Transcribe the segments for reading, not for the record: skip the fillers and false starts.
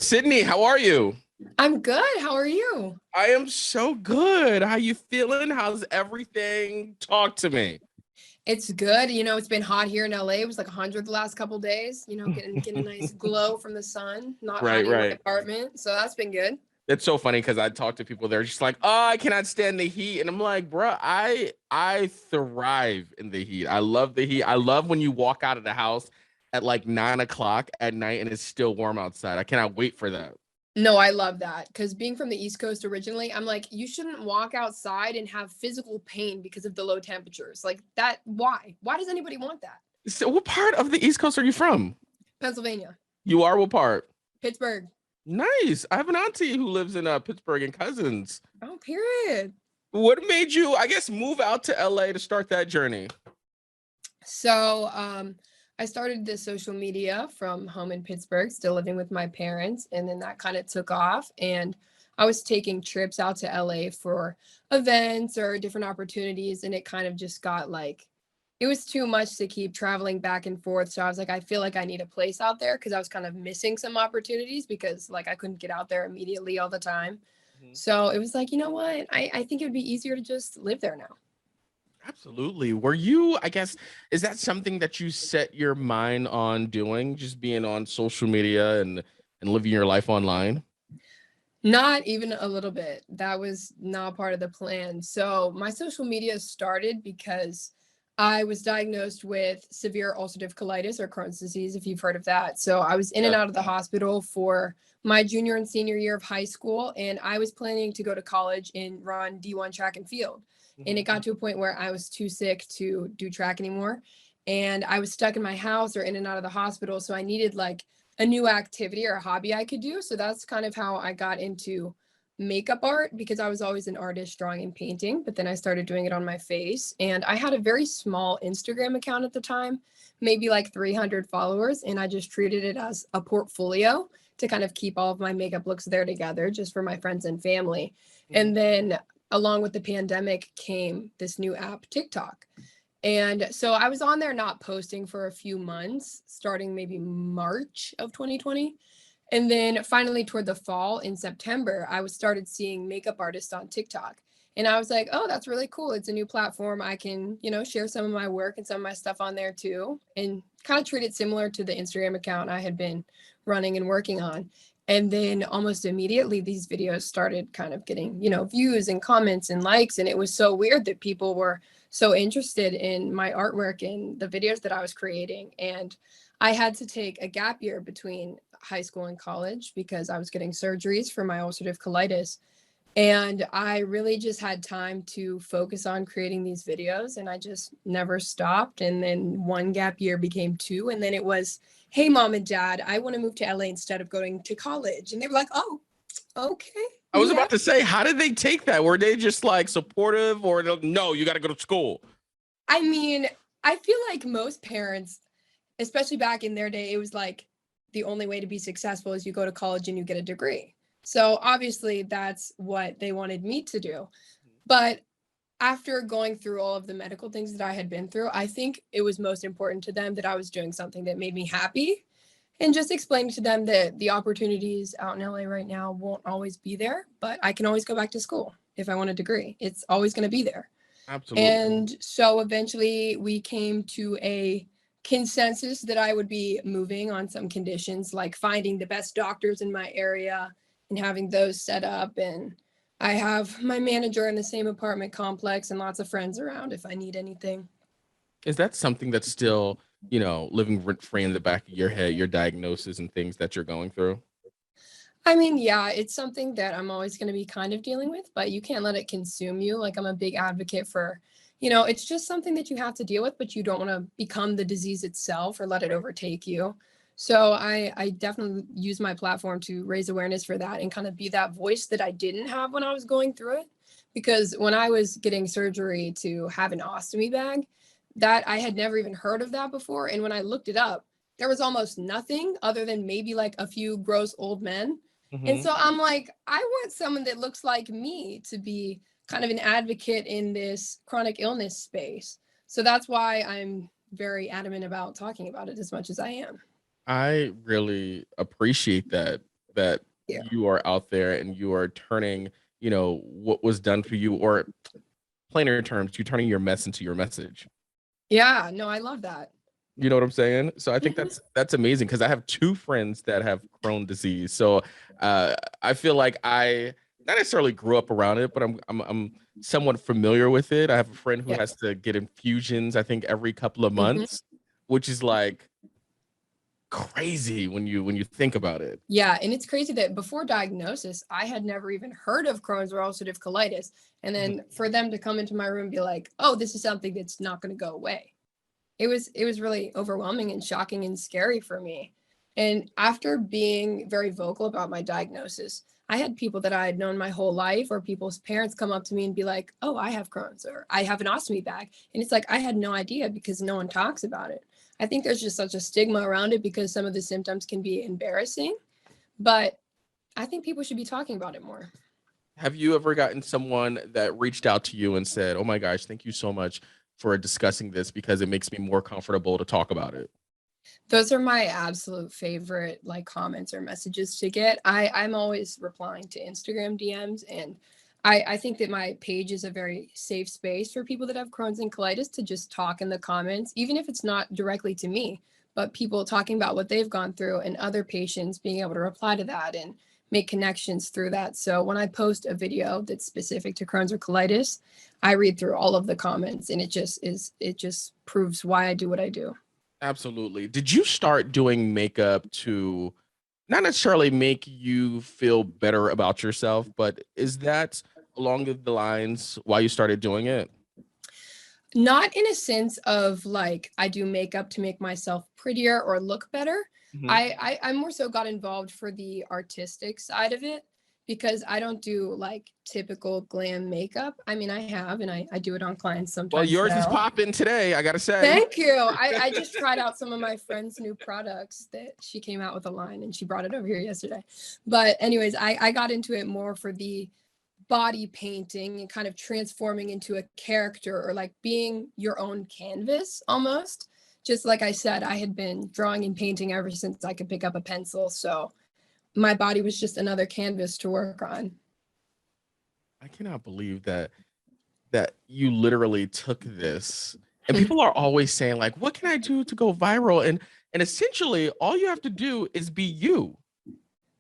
Sydney, how are you? I'm good. How are you? I am so good. How you feeling? How's everything? Talk to me. It's good. It's been hot here in LA. It was like 100 the last couple days, getting a nice glow from the sun, not Right, hot in my right. apartment. So that's been good. It's so funny because I talk to people, they're just like, "Oh, I cannot stand the heat," and I'm like, "Bruh, I thrive in the heat. I love the heat. I love when you walk out of the house at like 9 o'clock at night and it's still warm outside. I cannot wait for that." No, I love that because being from the East Coast originally, I'm like, you shouldn't walk outside and have physical pain because of the low temperatures. Like that, why? Why does anybody want that? So, what part of the East Coast are you from? Pennsylvania, You are what part? Pittsburgh. Nice. I have an auntie who lives in Pittsburgh and cousins. Oh, period. What made you, I guess, move out to LA to start that journey? So I started this social media from home in Pittsburgh, still living with my parents, and then that kind of took off. And I was taking trips out to LA for events or different opportunities, and it kind of just got like it was too much to keep traveling back and forth. So I was like, I feel like I need a place out there because I was kind of missing some opportunities because like I couldn't get out there immediately all the time. Mhm. So it was like, you know what? I think it would be easier to just live there now. Absolutely. Were you, I guess, is that something that you set your mind on doing, just being on social media and living your life online? Not even a little bit. That was not part of the plan. So my social media started because I was diagnosed with severe ulcerative colitis or Crohn's disease, if you've heard of that. So I was in and Yes. out of the hospital for my junior and senior year of high school, and I was planning to go to college and run D1 track and field. And it Mhm. got to a point where I was too sick to do track anymore. And I was stuck in my house or in and out of the hospital. So I needed like a new activity or a hobby I could do. So that's kind of how I got into makeup art because I was always an artist drawing and painting, but then I started doing it on my face. And I had a very small Instagram account at the time, maybe like 300 followers. And I just treated it as a portfolio to kind of keep all of my makeup looks there together just for my friends and family. Mhm. And then along with the pandemic came this new app, TikTok. And so I was on there not posting for a few months, starting maybe March of 2020. And then finally toward the fall in September, I was started seeing makeup artists on TikTok. And I was like, oh, that's really cool. It's a new platform. I can, share some of my work and some of my stuff on there too. And kind of treat it similar to the Instagram account I had been running and working on. And then almost immediately these videos started kind of getting, views and comments and likes. And it was so weird that people were so interested in my artwork and the videos that I was creating. And I had to take a gap year between high school and college because I was getting surgeries for my ulcerative colitis. And I really just had time to focus on creating these videos and I just never stopped. And then one gap year became two. And then it was, hey, mom and dad, I want to move to LA instead of going to college. And they were like, oh, okay. I was Yeah. about to say, how did they take that? Were they just like supportive or no, you got to go to school? I mean, I feel like most parents, especially back in their day, it was like the only way to be successful is you go to college and you get a degree. So obviously that's what they wanted me to do. But after going through all of the medical things that I had been through, I think it was most important to them that I was doing something that made me happy and just explaining to them that the opportunities out in LA right now won't always be there, but I can always go back to school if I want a degree. It's always going to be there. Absolutely. And so eventually we came to a consensus that I would be moving on some conditions, like finding the best doctors in my area and having those set up. And I have my manager in the same apartment complex and lots of friends around if I need anything. Is that something that's still, living rent free in the back of your head, your diagnosis and things that you're going through? I mean, yeah, it's something that I'm always going to be kind of dealing with, but you can't let it consume you. Like, I'm a big advocate for, it's just something that you have to deal with, but you don't want to become the disease itself or let it overtake you. So I definitely use my platform to raise awareness for that and kind of be that voice that I didn't have when I was going through it. Because when I was getting surgery to have an ostomy bag, that I had never even heard of that before. And when I looked it up, there was almost nothing other than maybe like a few gross old men, and Hmm. so I'm like, I want someone that looks like me to be kind of an advocate in this chronic illness space. So that's why I'm very adamant about talking about it as much as I am. I really appreciate that that Yeah. you are out there and you are turning, what was done for you, or plainer terms, you're turning your mess into your message. Yeah, no, I love that. You know what I'm saying? So I think Mhm. that's amazing because I have two friends that have Crohn disease. So I feel like I not necessarily grew up around it, but I'm somewhat familiar with it. I have a friend who Yeah. has to get infusions, I think, every couple of Mhm. months, which is like crazy when you think about it. Yeah, and it's crazy that before diagnosis, I had never even heard of Crohn's or ulcerative colitis. And Mhm. then for them to come into my room and be like, "Oh, this is something that's not going to go away." It was really overwhelming and shocking and scary for me. And after being very vocal about my diagnosis, I had people that I had known my whole life or people's parents come up to me and be like, "Oh, I have Crohn's," or "I have an ostomy bag." And it's like I had no idea because no one talks about it. I think there's just such a stigma around it because some of the symptoms can be embarrassing, but I think people should be talking about it more. Have you ever gotten someone that reached out to you and said, "Oh my gosh, thank you so much for discussing this because it makes me more comfortable to talk about it"? Those are my absolute favorite like comments or messages to get. I'm always replying to Instagram DMs, and I think that my page is a very safe space for people that have Crohn's and colitis to just talk in the comments, even if it's not directly to me, but people talking about what they've gone through and other patients being able to reply to that and make connections through that. So when I post a video that's specific to Crohn's or colitis, I read through all of the comments, and it just proves why I do what I do. Absolutely. Did you start doing makeup to not necessarily make you feel better about yourself, but is that along the lines why you started doing it? Not in a sense of like I do makeup to make myself prettier or look better. Mhm. I more so got involved for the artistic side of it because I don't do like typical glam makeup. I mean, I have and I do it on clients Well, sometimes yours is now. popping today, I gotta say. Thank you. I just tried out some of my friend's new products that she came out with a line and she brought it over here yesterday. But anyways, I got into it more for the body painting and kind of transforming into a character or like being your own canvas almost. Just like I said, I had been drawing and painting ever since I could pick up a pencil. So my body was just another canvas to work on. I cannot believe that you literally took this. And people are always saying like, "What can I do to go viral?" And essentially all you have to do is be you.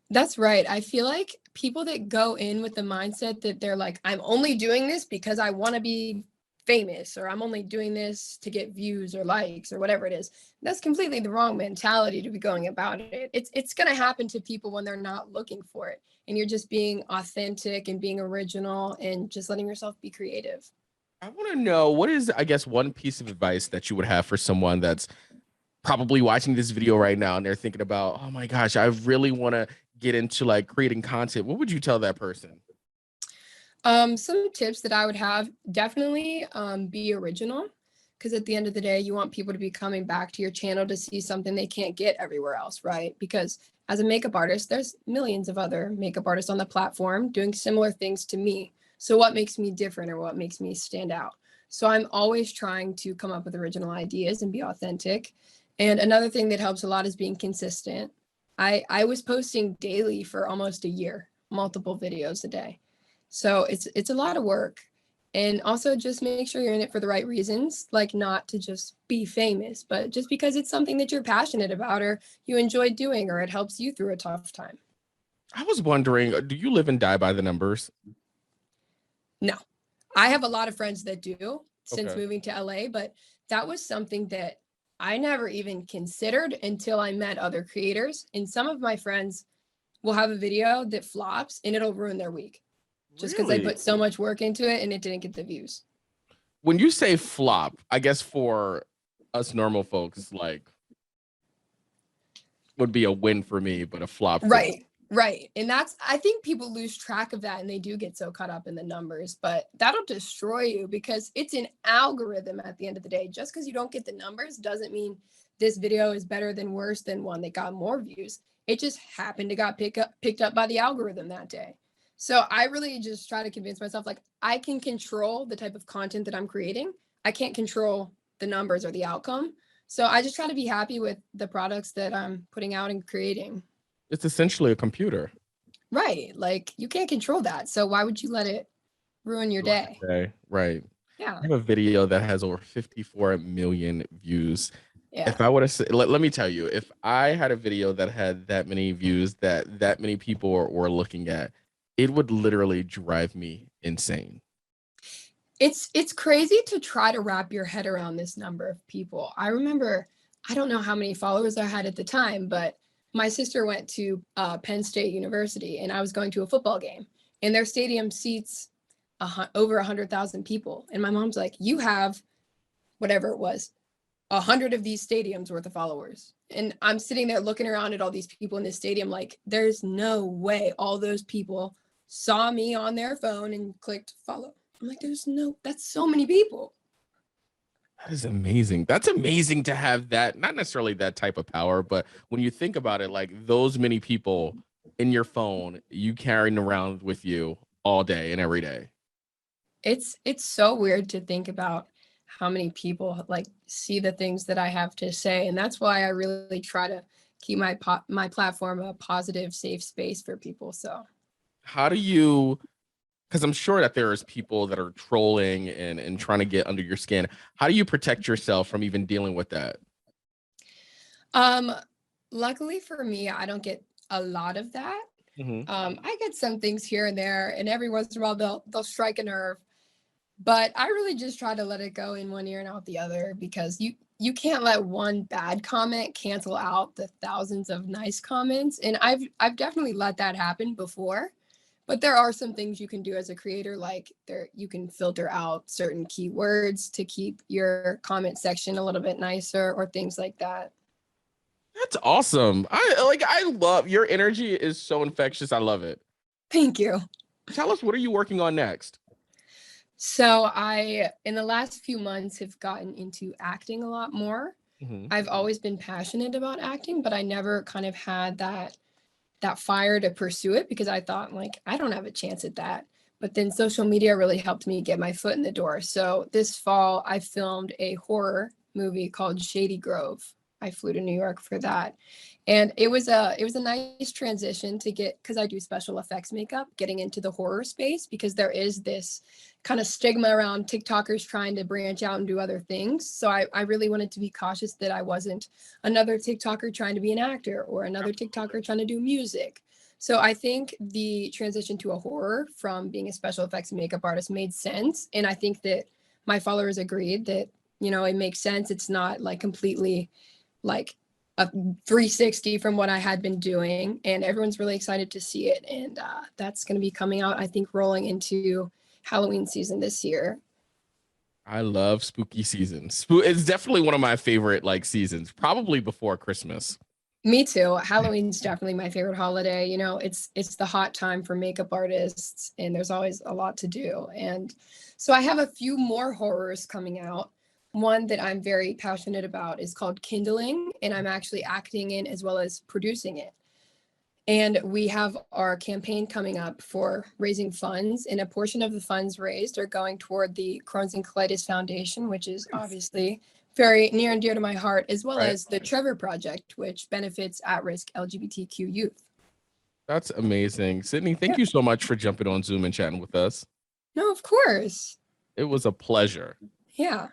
That's right. I feel like people that go in with the mindset that they're like, I'm only doing this because I want to be famous, or I'm only doing this to get views or likes or whatever it is. That's completely the wrong mentality to be going about it. It's going to happen to people when they're not looking for it. And you're just being authentic and being original and just letting yourself be creative. I want to know what is, I guess, one piece of advice that you would have for someone that's probably watching this video right now and they're thinking about, oh my gosh, I really want to get into like creating content. What would you tell that person? Some tips that I would have, definitely be original, because at the end of the day, you want people to be coming back to your channel to see something they can't get everywhere else, right? Because as a makeup artist, there's millions of other makeup artists on the platform doing similar things to me. So what makes me different or what makes me stand out? So I'm always trying to come up with original ideas and be authentic. And another thing that helps a lot is being consistent. I was posting daily for almost a year, multiple videos a day. So it's a lot of work. And also just make sure you're in it for the right reasons, like not to just be famous, but just because it's something that you're passionate about or you enjoy doing or it helps you through a tough time. I was wondering, do you live and die by the numbers? No. I have a lot of friends that do since Okay. moving to LA, but that was something that I never even considered until I met other creators. And some of my friends will have a video that flops and it'll ruin their week just because they Really? put so much work into it and it didn't get the views. When you say flop, I guess for us normal folks, like would be a win for me, but a flop for you. Right. Right. And that's, I think people lose track of that and they do get so caught up in the numbers, but that'll destroy you because it's an algorithm at the end of the day. Just because you don't get the numbers doesn't mean this video is better than worse than one that got more views. It just happened to got picked up by the algorithm that day. So I really just try to convince myself like I can control the type of content that I'm creating. I can't control the numbers or the outcome. So I just try to be happy with the products that I'm putting out and creating. It's essentially a computer. Right. Like you can't control that. So why would you let it ruin your day? Okay, right. Yeah. I have a video that has over 54 million views. Yeah. If I would have said, let me tell you, if I had a video that had that many views, that many people were looking at, it would literally drive me insane. It's crazy to try to wrap your head around this number of people. I remember, I don't know how many followers I had at the time, but my sister went to Penn State University, and I was going to a football game, and their stadium seats over 100,000 people. And my mom's like, "You have whatever it was, 100 of these stadiums worth of followers." And I'm sitting there looking around at all these people in this stadium, like, there's no way all those people saw me on their phone and clicked follow. I'm like, that's so many people. That is amazing. That's amazing to have that, not necessarily that type of power, but when you think about it, like those many people in your phone, you carrying around with you all day and every day. It's so weird to think about how many people like see the things that I have to say, and that's why I really try to keep my platform a positive, safe space for people. So How do you, because I'm sure that there's people that are trolling and trying to get under your skin. How do you protect yourself from even dealing with that? um luckily for me, I don't get a lot of that. Hmm. I get some things here and there, and every once in a while they'll strike a nerve. But I really just try to let it go in one ear and out the other, because you can't let one bad comment cancel out the thousands of nice comments. And I've definitely let that happen before. But there are some things you can do as a creator, like you can filter out certain keywords to keep your comment section a little bit nicer, or things like that. That's awesome. I love your energy is so infectious. I love it. Thank you. Tell us, what are you working on next? So I, in the last few months, have gotten into acting a lot more. Hmm. I've always been passionate about acting, but I never kind of had that fire to pursue it, because I thought, like, I don't have a chance at that. But then social media really helped me get my foot in the door. So this fall I filmed a horror movie called Shady Grove. I flew to New York for that. And it was a nice transition to get, because I do special effects makeup, getting into the horror space, because there is this kind of stigma around TikTokers trying to branch out and do other things. So I really wanted to be cautious that I wasn't another TikToker trying to be an actor, or another TikToker trying to do music. So I think the transition to a horror from being a special effects makeup artist made sense. And I think that my followers agreed that, it makes sense. It's not like completely like a 360 from what I had been doing. And everyone's really excited to see it. And that's going to be coming out, I think, rolling into Halloween season this year. I love spooky seasons. It's definitely one of my favorite like seasons, probably before Christmas. Me too. Halloween's definitely my favorite holiday. It's the hot time for makeup artists, and there's always a lot to do. And so I have a few more horrors coming out. One that I'm very passionate about is called Kindling, and I'm actually acting in as well as producing it. And we have our campaign coming up for raising funds, and a portion of the funds raised are going toward the Crohn's and Colitis Foundation, which is obviously very near and dear to my heart, as well Right. as the Trevor Project, which benefits at-risk LGBTQ youth. That's amazing. Sydney, thank Yeah. you so much for jumping on Zoom and chatting with us. No, of course. It was a pleasure. Yeah.